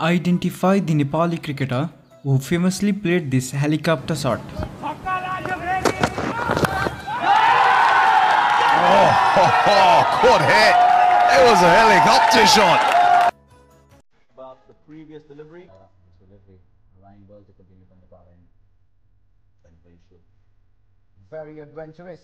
Identify the Nepali cricketer who famously played this helicopter shot. Oh, good hit. It was a helicopter shot. About the previous delivery. Ryan Bell to continue from the bar end. Very adventurous.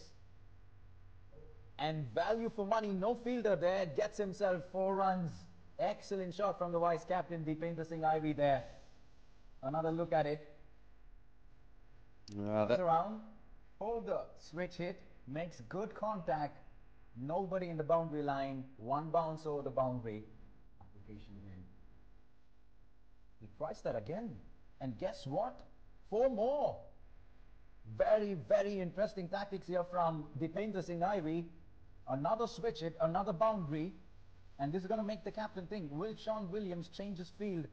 And value for money. No fielder there. Gets himself 4 runs. Excellent shot from the vice captain, T20-I there. Another look at it. Around. Hold the switch hit. Makes good contact. Nobody in the boundary line. 1 bounce over the boundary. Application in. He tries that again. And guess what? 4 more. Very, very interesting tactics here from T20-I. Another switch hit, another boundary. And this is going to make the captain think. Will Sean Williams change his field?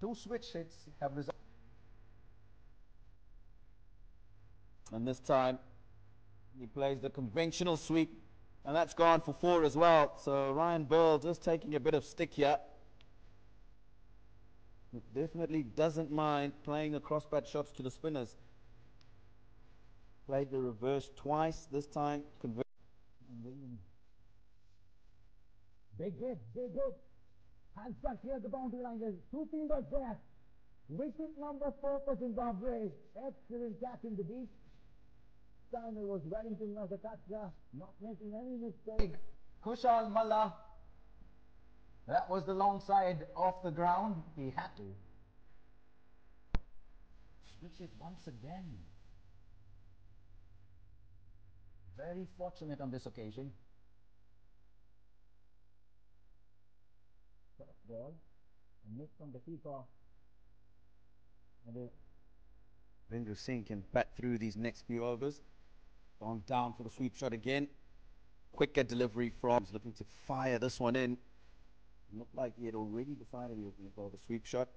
2 switch hits have resulted. And this time, he plays the conventional sweep. And that's gone for 4 as well. So Ryan Bell just taking a bit of stick here. He definitely doesn't mind playing the crossbat shots to the spinners. Played the reverse twice. This time, big hit, big hit. Hands back here at the boundary line. There's 2 fielders there. Wicket number 4 for Zimbabwe. Excellent catch in the deep. Time it was Wellington as the catcher, not making any mistake. Kushal Malla. That was the long side off the ground. He had to switch it once again. Very fortunate on this occasion. First ball, a miss from the keeper. Vindru Singh can bat through these next few overs. Gone down for the sweep shot again. Quicker delivery from. He's looking to fire this one in. Looked like he had already decided he was going to go the sweep shot.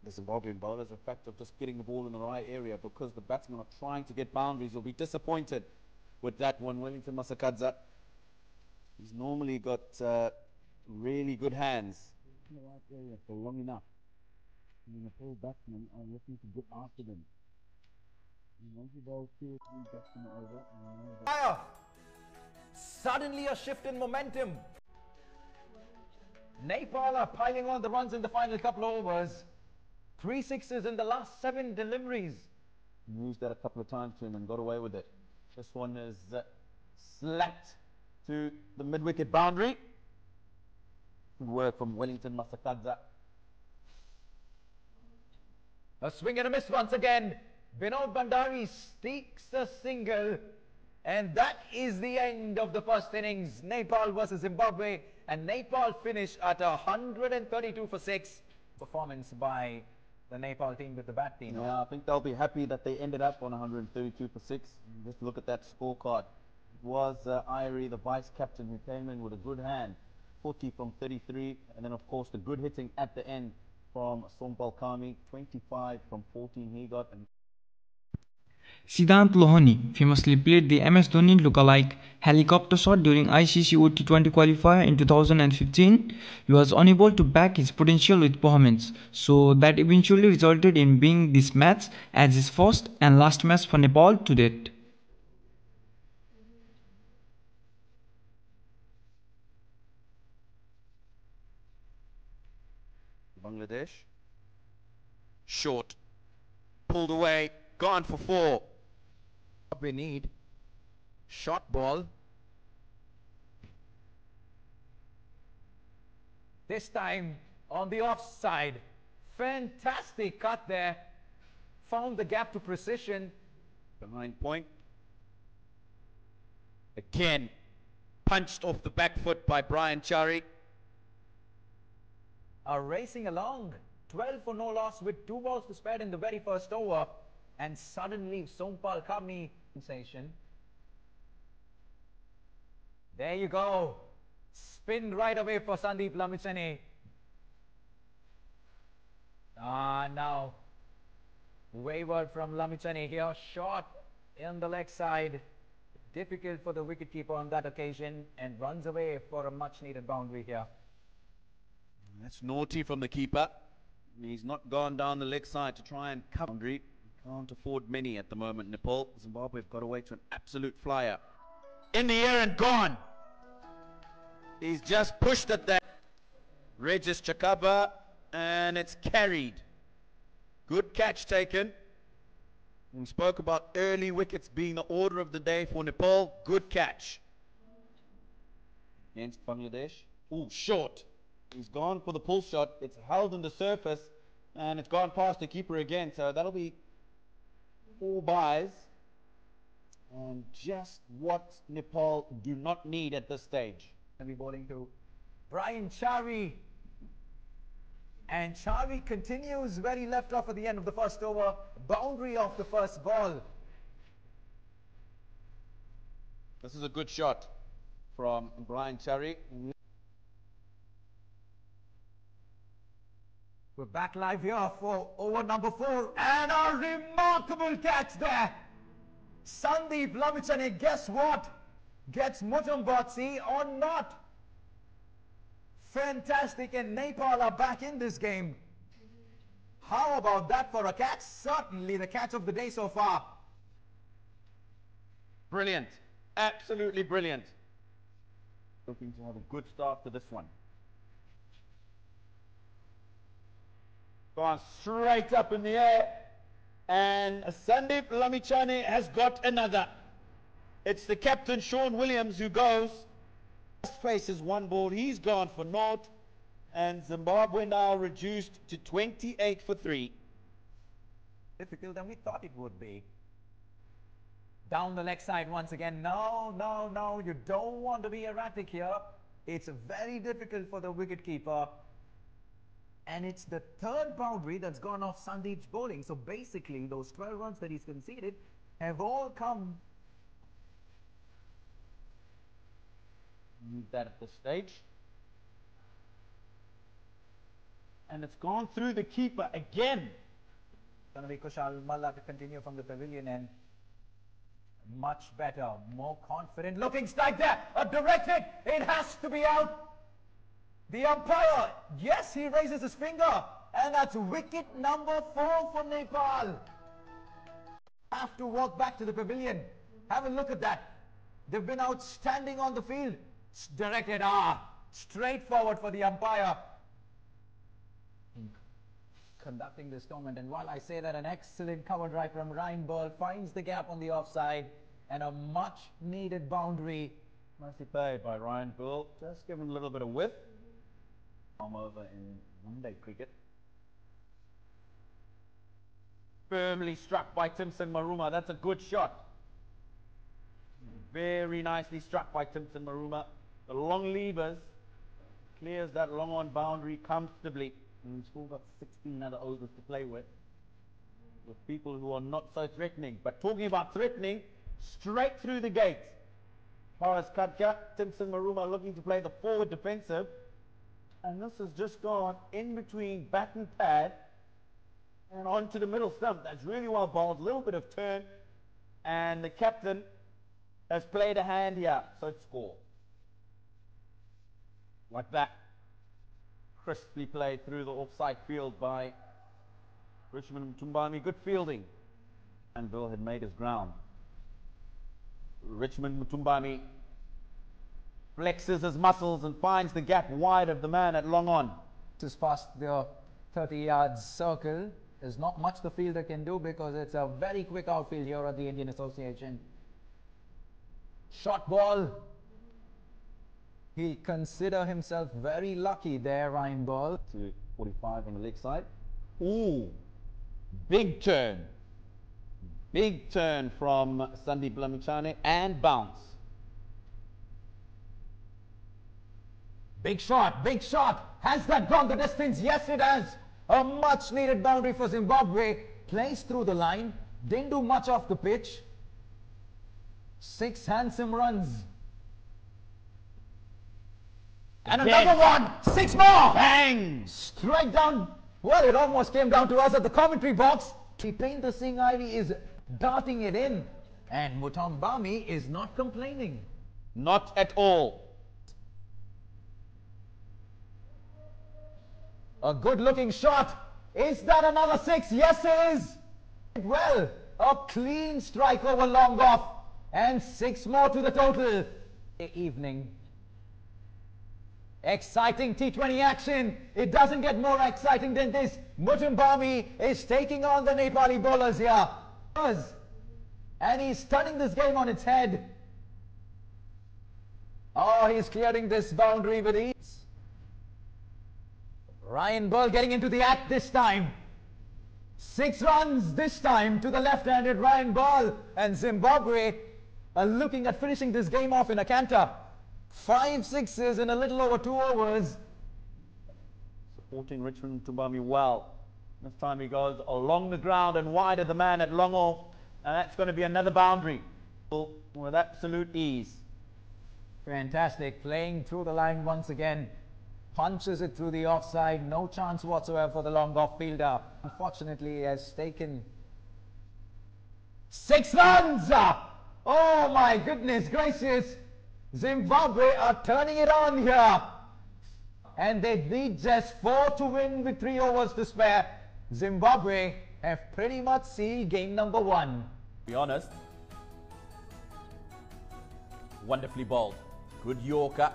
The Zimbabwean bowlers, in fact, of just getting the ball in the right area because the batsmen are trying to get boundaries. Will be disappointed with that one. Wellington Masakadza. He's normally got really good hands in the right area for long enough. And the full batsmen are looking to get after them. Fire! Suddenly a shift in momentum. Nepal are piling on the runs in the final couple of overs. 3 sixes in the last 7 deliveries. Used that a couple of times to him and got away with it. This one is slapped to the mid-wicket boundary. Good work from Wellington Masakadza. A swing and a miss once again. Vinod Bandari stakes a single. And that is the end of the first innings. Nepal versus Zimbabwe. And Nepal finished at 132 for 6. Performance by the Nepal team with the bat team. Yeah, I think they'll be happy that they ended up on 132 for 6. Just look at that scorecard. It was Irie, the vice captain, who came in with a good hand. 40 from 33. And then, of course, the good hitting at the end from Sompal Kami. 25 from 14 he got. And Siddhant Lohani famously played the MS Dhoni lookalike helicopter shot during ICC T20 qualifier in 2015. He was unable to back his potential with performance, so that eventually resulted in being this match as his first and last match for Nepal to date. Bangladesh. Short. Pulled away. Gone for 4. We need. Short ball. This time on the offside. Fantastic cut there. Found the gap to precision. Behind point. Again. Punched off the back foot by Brian Chari. Are racing along. 12 for no loss with 2 balls to spare in the very first over. And suddenly Sompal Kami sensation. There you go. Spin right away for Sandeep Lamichhane. Now wayward from Lamichhane here. Shot in the leg side. Difficult for the wicketkeeper on that occasion, and runs away for a much needed boundary here. That's naughty from the keeper. He's not gone down the leg side to try and cover boundary. Can't afford many at the moment, Nepal. Zimbabwe have got away to an absolute flyer. In the air and gone. He's just pushed at that. Regis Chakaba, and it's carried. Good catch taken. We spoke about early wickets being the order of the day for Nepal. Good catch. Against Bangladesh. Ooh, short. He's gone for the pull shot. It's held on the surface, and it's gone past the keeper again. So that'll be 4 byes. And just what Nepal do not need at this stage. And be bowling to Brian Chari. And Chari continues where he left off at the end of the first over. Boundary off the first ball. This is a good shot from Brian Chari. We're back live here for over number 4. And a remarkable catch there. Sandeep Lamichhane, guess what? Gets Mutumbatsi or not. Fantastic, and Nepal are back in this game. How about that for a catch? Certainly the catch of the day so far. Brilliant. Absolutely brilliant. Looking to have a good start to this one. Gone straight up in the air. And Sandeep Lamichhane has got another. It's the captain, Sean Williams, who goes. Faces 1 ball. He's gone for naught. And Zimbabwe now reduced to 28 for 3. Difficult than we thought it would be. Down the leg side once again. No. You don't want to be erratic here. It's very difficult for the wicketkeeper. And it's the 3rd boundary that's gone off Sandeep's bowling. So basically, those 12 runs that he's conceded have all come. Need that at this stage. And it's gone through the keeper again. Going to be Kushal Malla to continue from the pavilion, and much better, more confident looking strike there. A direct hit. It has to be out. The umpire, yes, he raises his finger, and that's wicket number 4 for Nepal. Have to walk back to the pavilion. Have a look at that. They've been outstanding on the field. It's directed, straight forward for the umpire. Conducting this tournament, and while I say that, an excellent cover drive from Ryan Ball finds the gap on the offside, and a much needed boundary. Nicely played by Ryan Bull. Just give him a little bit of width. I'm over in one-day cricket. Firmly struck by Timson Maruma. That's a good shot. Very nicely struck by Timson Maruma. The long levers clears that long on boundary comfortably. And we've still got 16 other overs to play with people who are not so threatening. But talking about threatening, straight through the gate. Paras Katka, Timson Maruma looking to play the forward defensive. And this has just gone in between bat and pad and onto the middle stump. That's really well bowled. A little bit of turn. And the captain has played a hand here. So it's score. Like that. Crisply played through the offside field by Richmond Mutumbami. Good fielding. And Bill had made his ground. Richmond Mutumbami flexes his muscles and finds the gap wide of the man at long on. Just past the 30-yard circle. There's not much the fielder can do because it's a very quick outfield here at the Indian Association. Short ball. He'll consider himself very lucky there, Ryan Ball. To 45 on the leg side. Ooh, big turn. Big turn from Sandeep Lamichhane and bounce. Big shot, big shot. Has that gone the distance? Yes, it has. A much needed boundary for Zimbabwe. Plays through the line. Didn't do much off the pitch. 6 handsome runs. And another one. 6 more. Bang! Strike down. Well, it almost came down to us at the commentary box. Painter Singh Ivy is darting it in. And Mutumbami is not complaining. Not at all. A good-looking shot. Is that another six? Yes, it is. Well, a clean strike over long off. And six more to the total. Evening. Exciting T20 action. It doesn't get more exciting than this. Mutumbami is taking on the Nepali bowlers here. And he's turning this game on its head. Oh, he's clearing this boundary with ease. Ryan Bull getting into the act this time. 6 runs this time to the left-handed Ryan Bull. And Zimbabwe are looking at finishing this game off in a canter. 5 sixes in a little over 2 overs. Supporting Richmond Tumbami well. This time he goes along the ground and wide of the man at long off. And that's going to be another boundary with absolute ease. Fantastic. Playing through the line once again. Punches it through the offside. No chance whatsoever for the long off fielder. Unfortunately, he has taken 6 runs. Oh my goodness gracious. Zimbabwe are turning it on here. And they need just 4 to win with 3 overs to spare. Zimbabwe have pretty much sealed game number 1. To be honest, wonderfully bowled. Good Yorker.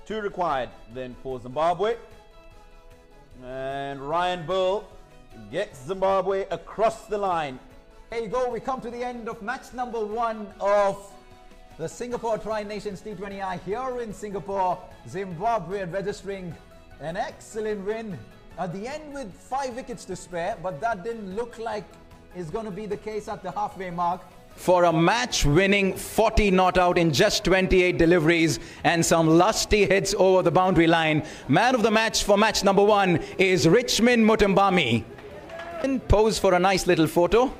2 required then for Zimbabwe. And Ryan Bull gets Zimbabwe across the line. There you go. We come to the end of match number 1 of the Singapore Tri-Nations T20I here in Singapore. Zimbabwe registering an excellent win at the end with 5 wickets to spare, but that didn't look like is going to be the case at the halfway mark. For a match-winning 40 not out in just 28 deliveries and some lusty hits over the boundary line, man of the match for match number 1 is Richmond Mutumbami. Pose for a nice little photo.